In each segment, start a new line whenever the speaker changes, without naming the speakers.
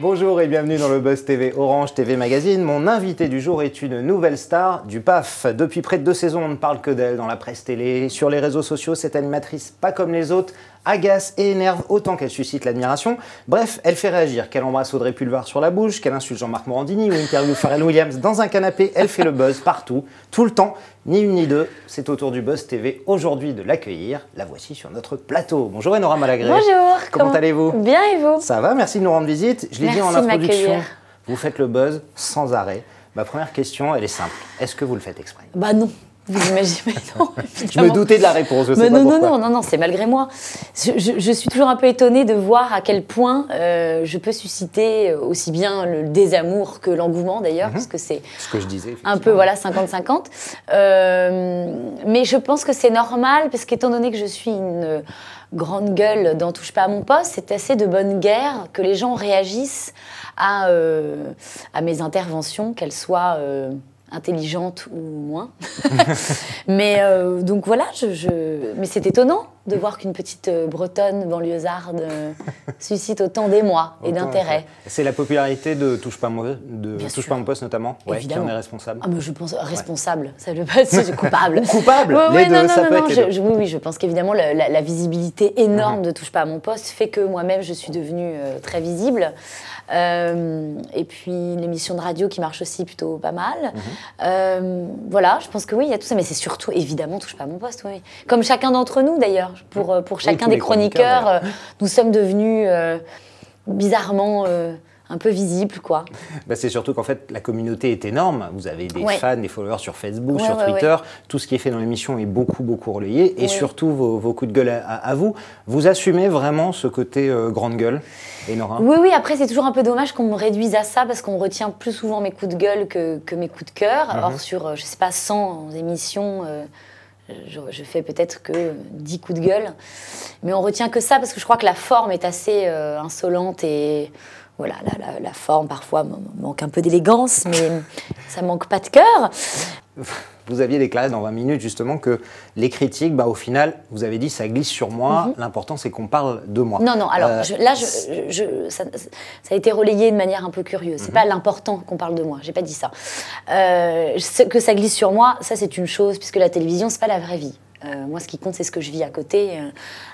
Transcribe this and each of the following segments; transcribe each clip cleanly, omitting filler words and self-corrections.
Bonjour et bienvenue dans le Buzz TV Orange TV Magazine. Mon invité du jour est une nouvelle star du PAF. Depuis près de 2 saisons, on ne parle que d'elle dans la presse télé. Sur les réseaux sociaux, cette animatrice, pas comme les autres, agace et énerve autant qu'elle suscite l'admiration. Bref, elle fait réagir. Qu'elle embrasse Audrey Pulvar sur la bouche, qu'elle insulte Jean-Marc Morandini ou interviewe Pharrell Williams dans un canapé, elle fait le buzz partout, tout le temps. Ni une ni deux, c'est au tour du Buzz TV aujourd'hui de l'accueillir. La voici sur notre plateau. Bonjour Enora Malagré.
Bonjour.
Comment allez-vous?
Bien et vous?
Ça va, merci de nous rendre visite. Je l'ai dit en introduction, vous faites le buzz sans arrêt. Ma première question, elle est simple. Est-ce que vous le faites exprès?
Bah non. Vous imaginez, non,
je me doutais de la réponse, je sais pas pourquoi.
Non, c'est malgré moi. Je suis toujours un peu étonnée de voir à quel point je peux susciter aussi bien le désamour que l'engouement d'ailleurs, parce que c'est
ce que je disais,
un peu voilà 50-50. Mais je pense que c'est normal, parce qu'étant donné que je suis une grande gueule dans Touche pas à mon poste, c'est assez de bonne guerre que les gens réagissent à mes interventions, qu'elles soient intelligente ou moins. Mais donc voilà, mais c'est étonnant de voir qu'une petite bretonne banlieusarde suscite autant d'émoi et d'intérêt.
C'est la popularité de Touche pas à mon poste notamment, qui en est responsable.
Ah, mais je pense responsable, ça veut pas dire coupable.
Ou coupable, les deux, ça peut être les deux.
Oui, je pense qu'évidemment la visibilité énorme de Touche pas à mon poste fait que moi-même je suis devenue très visible. Et puis l'émission de radio qui marche aussi plutôt pas mal. Voilà, je pense que oui, il y a tout ça, mais c'est surtout évidemment Touche pas à mon poste, oui. Comme chacun d'entre nous d'ailleurs, pour chacun des chroniqueurs, nous sommes devenus bizarrement un peu visibles, quoi.
Bah, c'est surtout qu'en fait, la communauté est énorme. Vous avez des fans, des followers sur Facebook, sur Twitter. Tout ce qui est fait dans l'émission est beaucoup relayé. Et surtout, vos coups de gueule à vous. Vous assumez vraiment ce côté grande gueule, Enora?
Oui, après, c'est toujours un peu dommage qu'on me réduise à ça, parce qu'on retient plus souvent mes coups de gueule que mes coups de cœur. Or, sur, je sais pas, 100 émissions... je fais peut-être que 10 coups de gueule, mais on retient que ça parce que je crois que la forme est assez insolente et voilà, la forme parfois manque un peu d'élégance, mais ça manque pas de cœur.
Vous aviez déclaré dans 20 minutes justement que les critiques, au final, vous avez dit ça glisse sur moi, l'important c'est qu'on parle de moi.
Non, alors ça a été relayé de manière un peu curieuse. C'est pas l'important qu'on parle de moi, j'ai pas dit ça. Que ça glisse sur moi, ça c'est une chose, puisque la télévision c'est pas la vraie vie. Moi ce qui compte c'est ce que je vis à côté,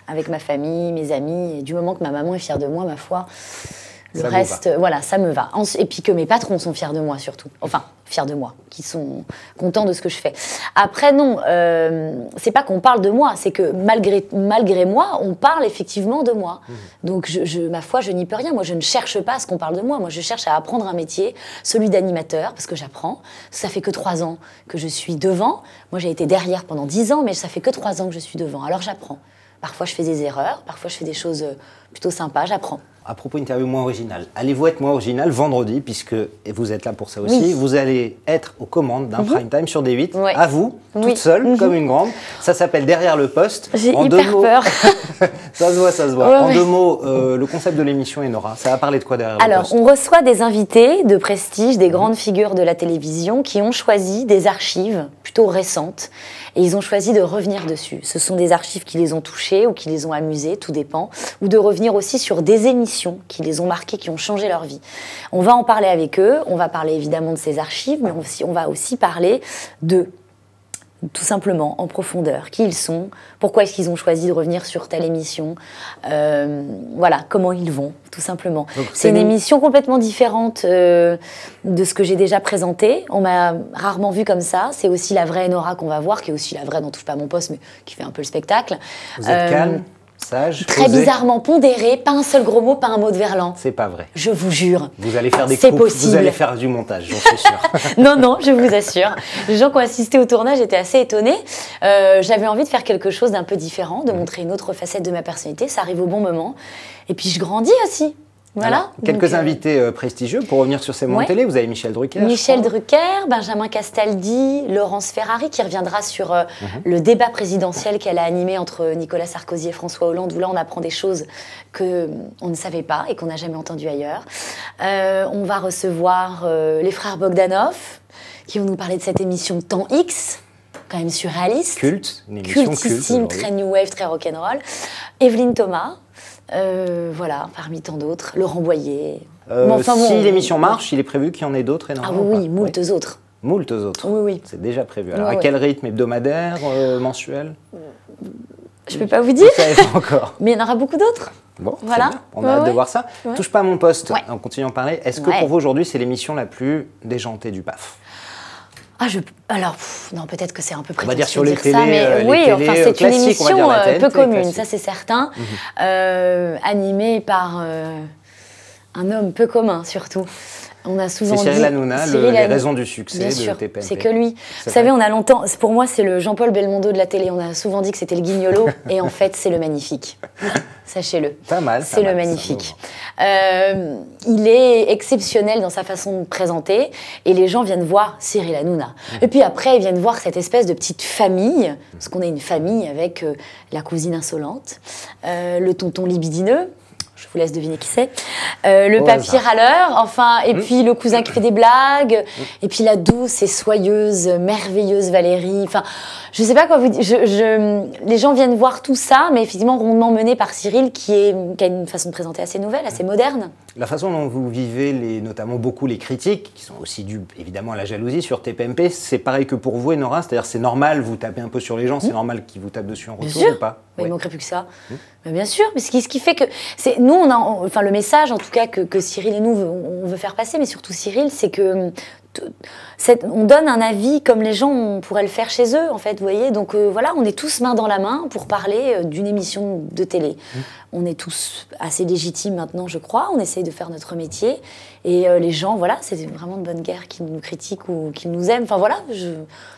avec ma famille, mes amis, et du moment que ma maman est fière de moi, ma foi... Le reste, voilà, ça me va. Et puis que mes patrons sont fiers de moi, surtout. Enfin, fiers de moi, qui sont contents de ce que je fais. Après, non, c'est pas qu'on parle de moi, c'est que malgré moi, on parle effectivement de moi. Donc, ma foi, je n'y peux rien. Moi, je ne cherche pas à ce qu'on parle de moi. Moi, je cherche à apprendre un métier, celui d'animateur, parce que j'apprends. Ça fait que 3 ans que je suis devant. Moi, j'ai été derrière pendant 10 ans, mais ça fait que 3 ans que je suis devant. Alors, j'apprends. Parfois, je fais des erreurs. Parfois, je fais des choses plutôt sympas. J'apprends.
À propos d'interview moins originale, allez-vous être moins original vendredi, puisque vous êtes là pour ça aussi, vous allez être aux commandes d'un prime time sur D8, à vous, toute seule, comme une grande. Ça s'appelle Derrière le poste.
J'ai hyper peur.
Ça se voit. En 2 mots, le concept de l'émission, Enora, ça va parler de quoi derrière le poste?
Alors, on reçoit des invités de prestige, des grandes figures de la télévision qui ont choisi des archives plutôt récentes et ils ont choisi de revenir dessus. Ce sont des archives qui les ont touchés ou qui les ont amusés, tout dépend, ou de revenir aussi sur des émissions qui les ont marqués, qui ont changé leur vie. On va en parler avec eux, on va parler évidemment de ces archives, mais on va aussi parler d'eux, tout simplement, en profondeur. Qui ils sont, pourquoi est-ce qu'ils ont choisi de revenir sur telle émission, voilà, comment ils vont, tout simplement. C'est une émission complètement différente de ce que j'ai déjà présenté. On m'a rarement vu comme ça. C'est aussi la vraie Enora qu'on va voir, qui est aussi la vraie dans Touche pas à mon poste, mais qui fait un peu le spectacle.
Vous êtes calme, sage,
très bizarrement pondéré, pas un seul gros mot, pas un mot de verlan.
C'est pas vrai.
Je vous jure.
Vous allez faire des coupes, vous allez faire du montage, j'en suis sûre.
Non, je vous assure. Les gens qui ont assisté au tournage étaient assez étonnés. J'avais envie de faire quelque chose d'un peu différent, de montrer une autre facette de ma personnalité. Ça arrive au bon moment. Et puis je grandis aussi. Voilà.
Alors, quelques invités prestigieux pour revenir sur ces moments de télé. Vous avez Michel Drucker.
Michel Drucker, Benjamin Castaldi, Laurence Ferrari qui reviendra sur le débat présidentiel qu'elle a animé entre Nicolas Sarkozy et François Hollande, où là on apprend des choses qu'on ne savait pas et qu'on n'a jamais entendues ailleurs. On va recevoir les frères Bogdanov qui vont nous parler de cette émission Temps X, quand même surréaliste.
Culte, une émission
cultissime, très new wave, très rock'n'roll. Evelyne Thomas. Voilà, parmi tant d'autres, Laurent Boyer,
Si l'émission marche, il est prévu qu'il y en ait d'autres énormément.
Ah oui, moult autres.
Moult autres.
Oui.
C'est déjà prévu. Alors, à quel rythme? Hebdomadaire, mensuel?
Je peux pas vous dire.
Vous savez pas encore.
Mais il y en aura beaucoup d'autres.
Bon, voilà. On a hâte de voir ça.
Ouais.
Touche pas à mon poste. On continue à en parler. Est-ce que
Ouais.
pour vous aujourd'hui, c'est l'émission la plus déjantée du PAF?
Alors, non, peut-être que c'est un peu
On va dire
prétentieux
sur
de
les
dire
télés,
ça, mais oui,
télés,
enfin, c'est une
classiques, on va dire,
émission
la TNT,
peu commune,
classique.
ça c'est certain, animée par un homme peu commun surtout. On a souvent
C'est Cyril
dit
Hanouna,
Cyril
les
Hanouna.
raisons du succès
Bien
de
sûr,
TPMP.
c'est que lui.
C'est
Vous savez,
vrai.
on a longtemps, pour moi, c'est le Jean-Paul Belmondo de la télé. On a souvent dit que c'était le Guignolo, et en fait, c'est le Magnifique. Sachez-le.
Pas mal.
C'est le Magnifique. Il est exceptionnel dans sa façon de présenter, et les gens viennent voir Cyril Hanouna. Et puis après, ils viennent voir cette espèce de petite famille, parce qu'on est une famille avec la cousine insolente, le tonton libidineux. Je vous laisse deviner qui c'est. Le papy râleur, enfin, et puis le cousin qui fait des blagues, et puis la douce et soyeuse, merveilleuse Valérie. Enfin, je sais pas quoi vous dire. Les gens viennent voir tout ça, mais effectivement rondement mené par Cyril, qui a une façon de présenter assez nouvelle, assez moderne.
La façon dont vous vivez, notamment beaucoup les critiques, qui sont aussi dues évidemment à la jalousie sur TPMP, c'est pareil que pour vous et Nora, c'est-à-dire c'est normal, vous tapez un peu sur les gens, c'est normal qu'ils vous tapent dessus en retour
Bien sûr.
ou pas?
Il manquerait plus que ça. Mais bien sûr, mais ce qui fait que nous, enfin le message en tout cas que Cyril et nous on veut faire passer, mais surtout Cyril, c'est que on donne un avis comme les gens pourraient le faire chez eux, en fait, vous voyez. Donc voilà, on est tous main dans la main pour parler d'une émission de télé. On est tous assez légitimes maintenant, je crois. On essaye de faire notre métier. Et les gens, voilà, c'est vraiment de bonne guerre qui nous critiquent ou qui nous aiment. Enfin voilà,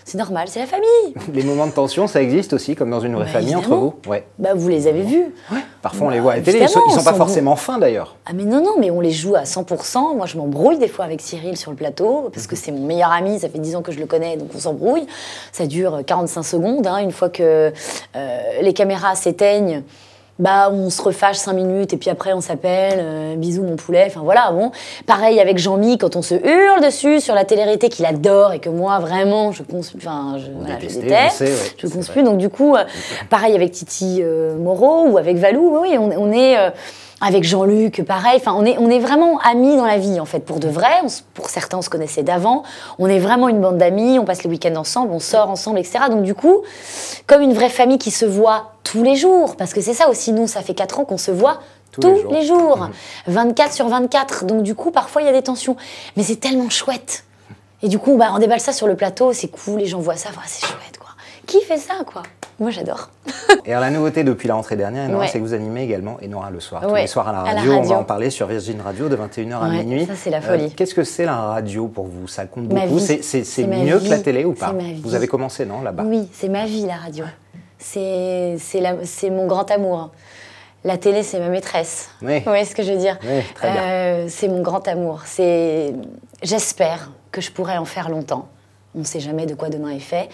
c'est normal, c'est la famille.
Les moments de tension, ça existe aussi, comme dans une vraie famille entre vous? Ouais.
Bah, vous les avez vus.
Ouais. Parfois, on les voit à la télé. Ils sont pas forcément fins, d'ailleurs.
Ah mais non, mais on les joue à 100%. Moi, je m'embrouille des fois avec Cyril sur le plateau, parce que c'est mon meilleur ami, ça fait 10 ans que je le connais, donc on s'embrouille. Ça dure 45 secondes. Une fois que les caméras s'éteignent, bah, on se refâche 5 minutes, et puis après, on s'appelle, bisous mon poulet, enfin voilà, bon. Pareil avec Jean-Mi, quand on se hurle dessus sur la télé-réalité qu'il adore, et que moi, vraiment, je déteste, je ne pense plus. Donc du coup, pareil avec Titi Moreau, ou avec Valou, oui, on est... avec Jean-Luc, pareil. Enfin, on est vraiment amis dans la vie, en fait, pour de vrai. Pour certains, on se connaissait d'avant. On est vraiment une bande d'amis. On passe les week-ends ensemble, on sort ensemble, etc. Donc, du coup, comme une vraie famille qui se voit tous les jours, parce que c'est ça aussi, nous, ça fait 4 ans qu'on se voit tous les jours. 24 sur 24. Donc, du coup, parfois, il y a des tensions. Mais c'est tellement chouette. Et du coup, on déballe ça sur le plateau, c'est cool, les gens voient ça, c'est chouette, quoi. Qui fait ça, quoi? Moi, j'adore.
Et alors, la nouveauté depuis la rentrée dernière, Nora, c'est que vous animez également Nora le soir. Tous les soirs à la radio. On va en parler sur Virgin Radio de 21h à minuit.
Ça, c'est la folie.
Qu'est-ce que c'est la radio pour vous? Ça compte beaucoup? C'est mieux que la télé ou pas? Vous avez commencé, non, là-bas?
Oui, c'est ma vie, la radio. C'est mon grand amour. La télé, c'est ma maîtresse.
Oui.
Vous voyez ce que je veux dire?
Oui, très bien.
C'est mon grand amour. J'espère que je pourrai en faire longtemps. On ne sait jamais de quoi demain est fait.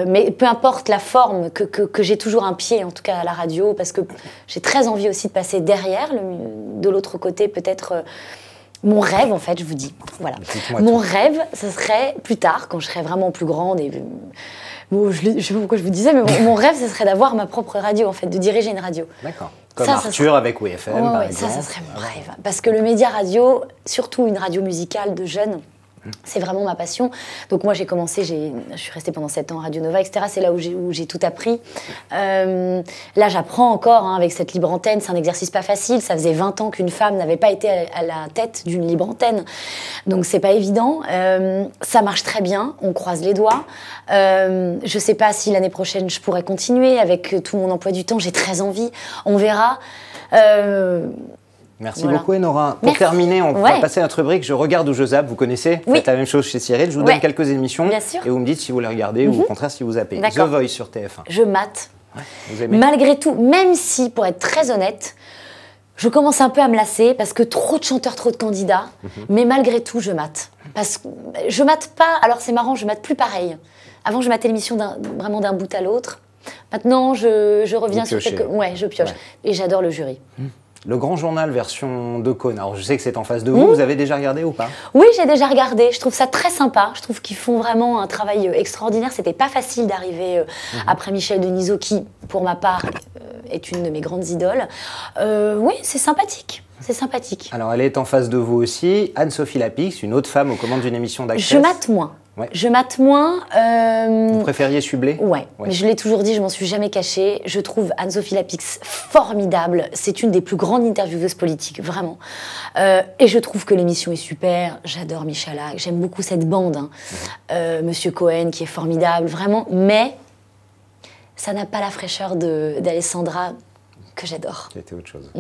Mais peu importe la forme, que j'ai toujours un pied, en tout cas à la radio, parce que j'ai très envie aussi de passer derrière, de l'autre côté, peut-être... mon rêve, en fait, je vous dis. Voilà. Mon rêve, ce serait plus tard, quand je serai vraiment plus grande et... Bon, je ne sais pas pourquoi je vous disais, mais mon rêve, ce serait d'avoir ma propre radio, en fait, de diriger une radio.
D'accord. Comme ça, Arthur avec WFM, par exemple.
Ça serait mon rêve. Parce que le média radio, surtout une radio musicale de jeunes, c'est vraiment ma passion. Donc moi, j'ai commencé, je suis restée pendant 7 ans à Radio Nova, etc. C'est là où j'ai tout appris. Là, j'apprends encore avec cette libre antenne. C'est un exercice pas facile. Ça faisait 20 ans qu'une femme n'avait pas été à la tête d'une libre antenne. Donc, c'est pas évident. Ça marche très bien. On croise les doigts. Je sais pas si l'année prochaine, je pourrais continuer avec tout mon emploi du temps. J'ai très envie. On verra.
Merci beaucoup, Nora. Pour terminer, on va passer à notre rubrique Je regarde ou je zappe. Vous connaissez? Faites la même chose chez Cyril. Je vous donne quelques émissions et vous me dites si vous les regardez ou au contraire si vous zappez. The Voice sur TF1.
Je mate.
Vous aimez?
Malgré tout, même si, pour être très honnête, je commence un peu à me lasser parce que trop de chanteurs, trop de candidats. Mais malgré tout, je mate. Parce que je mate pas. Alors c'est marrant, je mate plus pareil. Avant, je matais l'émission vraiment d'un bout à l'autre. Maintenant, je reviens sur quelques... Ouais, je pioche. Et j'adore le jury.
Le Grand Journal version de Cône. Alors, je sais que c'est en face de vous. Vous avez déjà regardé ou pas?
Oui, j'ai déjà regardé. Je trouve ça très sympa. Je trouve qu'ils font vraiment un travail extraordinaire. C'était pas facile d'arriver après Michel Denisot, qui, pour ma part, est une de mes grandes idoles. Oui, c'est sympathique. C'est sympathique.
Alors, elle est en face de vous aussi, Anne-Sophie Lapix, une autre femme aux commandes d'une émission d'Access.
Je mate moins.
Ouais.
Je mate moins.
Vous préfériez Sublet?
Ouais, mais je l'ai toujours dit, je m'en suis jamais cachée. Je trouve Anne-Sophie Lapix formidable. C'est une des plus grandes intervieweuses politiques, vraiment. Et je trouve que l'émission est super. J'adore Michalak, j'aime beaucoup cette bande. Hein. Monsieur Cohen, qui est formidable, vraiment. Mais ça n'a pas la fraîcheur d'Alessandra, que j'adore.
C'était autre chose.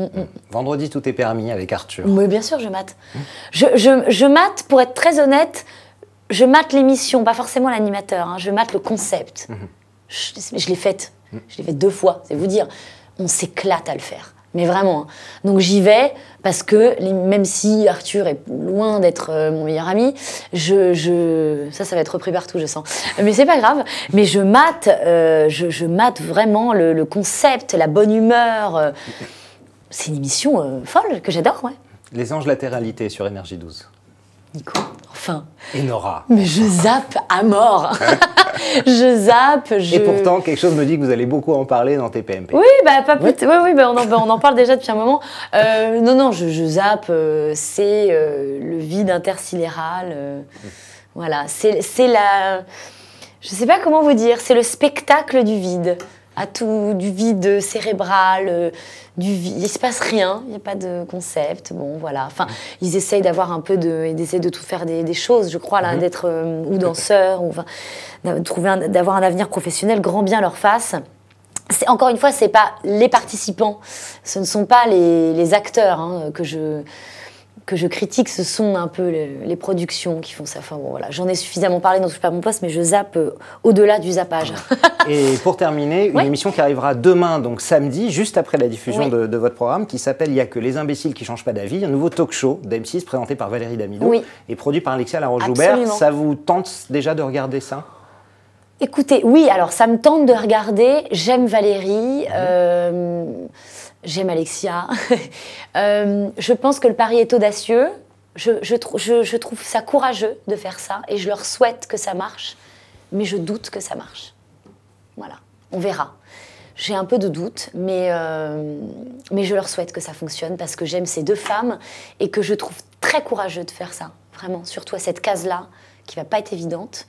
Vendredi, tout est permis avec Arthur.
Mais bien sûr, je mate. Je mate, pour être très honnête, je mate l'émission, pas forcément l'animateur, hein, je mate le concept. Je l'ai faite. Je l'ai faite 2 fois, c'est vous dire. On s'éclate à le faire. Mais vraiment. Hein. Donc j'y vais parce que, même si Arthur est loin d'être mon meilleur ami, ça va être repris partout, je sens. Mais c'est pas grave. Mais je mate vraiment le concept, la bonne humeur. C'est une émission folle que j'adore, ouais.
Les anges latéralité sur Énergie 12.
Nico, enfin.
Et Nora.
Mais je zappe à mort. Je zappe.
Et pourtant, quelque chose me dit que vous allez beaucoup en parler dans TPMP.
Oui, bah, pas plus. Oui, bah, on en parle déjà depuis un moment. Non, je zappe. C'est le vide intersidéral. Voilà, c'est la. Je sais pas comment vous dire. C'est le spectacle du vide. Du vide cérébral, il se passe rien, il n'y a pas de concept, bon voilà. Enfin, ils essayent d'avoir un peu ils essayent de tout faire des choses, je crois, là, d'être ou danseurs, ou enfin, d'avoir un avenir professionnel, grand bien leur face. Encore une fois, c'est pas les participants, ce ne sont pas les acteurs hein, que je critique, ce sont un peu les productions qui font ça. Enfin, bon, voilà. J'en ai suffisamment parlé dans Touche pas à mon poste, mais je zappe au-delà du zappage.
Et pour terminer, une émission qui arrivera demain, donc samedi, juste après la diffusion de votre programme, qui s'appelle « Il n'y a que les imbéciles qui ne changent pas d'avis », un nouveau talk show d'M6 présenté par Valérie Damido et produit par Alexia Laroche-Joubert. Ça vous tente déjà de regarder ça?
Écoutez, oui, alors ça me tente de regarder. J'aime Valérie. J'aime Alexia. Je pense que le pari est audacieux. Je trouve ça courageux de faire ça et je leur souhaite que ça marche, mais je doute que ça marche. Voilà, on verra. J'ai un peu de doute, mais je leur souhaite que ça fonctionne parce que j'aime ces 2 femmes et que je trouve très courageux de faire ça, vraiment, surtout à cette case-là qui ne va pas être évidente.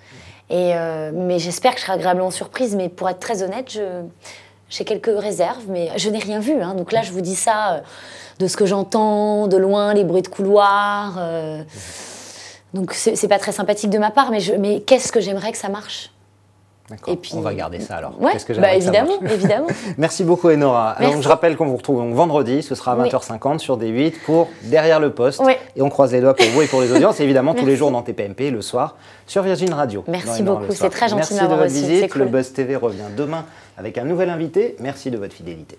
Mais j'espère que je serai agréablement surprise, mais pour être très honnête, j'ai quelques réserves, mais je n'ai rien vu. Hein. Donc là, je vous dis ça de ce que j'entends, de loin, les bruits de couloir. Donc c'est pas très sympathique de ma part, mais qu'est-ce que j'aimerais que ça marche.
D'accord, on va garder ça alors.
Ouais, évidemment.
Merci beaucoup Enora. Alors, je rappelle qu'on vous retrouve donc vendredi, ce sera à 20h50 sur D8 pour Derrière le poste. Et on croise les doigts pour vous et pour les audiences. Et évidemment, tous les jours dans TPMP, le soir, sur Virgin Radio.
Merci beaucoup, c'est très gentil de
m'avoir reçu.
Merci de votre
visite. Le Buzz TV revient demain avec un nouvel invité. Merci de votre fidélité.